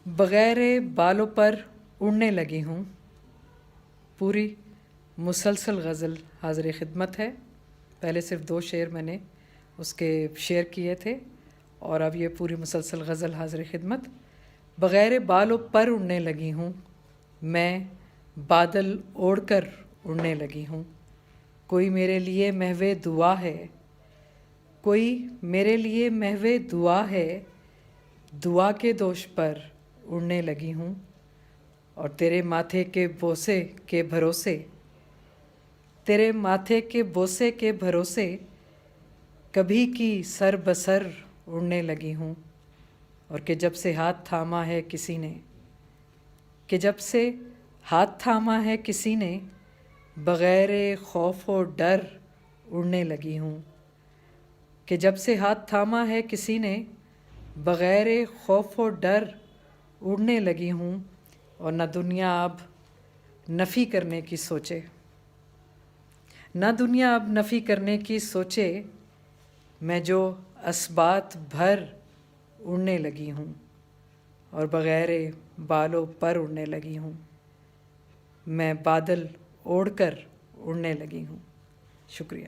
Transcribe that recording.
بغیر بالوں پر اڑنے لگی ہوں. پوری مسلسل غزل حاضر خدمت ہے. پہلے صرف 2 شعر میں نے اس کے شیئر کیے تھے اور اب یہ پوری مسلسل غزل حاضر خدمت. بغیر بالوں پر اڑنے لگی ہوں، میں بادل اوڑھ کر اڑنے لگی ہوں. کوئی میرے لیے محو دعا ہے، کوئی میرے لیے محو دعا ہے، دعا کے دوش پر اڑنے لگی ہوں. اور تیرے ماتھے کے بوسے کے بھروسے، تیرے ماتھے کے بوسے کے بھروسے کبھی کی سر بسر اڑنے لگی ہوں. اور کہ جب سے ہاتھ تھاما ہے کسی نے، کہ جب سے ہاتھ تھاما ہے کسی نے، بغیر خوف و ڈر اڑنے لگی ہوں. کہ جب سے ہاتھ تھاما ہے کسی نے، بغیر خوف و ڈر اڑنے لگی ہوں. اور نہ دنیا اب نفی کرنے کی سوچے، نہ دنیا اب نفی کرنے کی سوچے، میں جو اسبات بھر اڑنے لگی ہوں اور بغیر بالوں پر اڑنے لگی ہوں. میں بادل اوڑھ کر اڑنے لگی ہوں. شکریہ.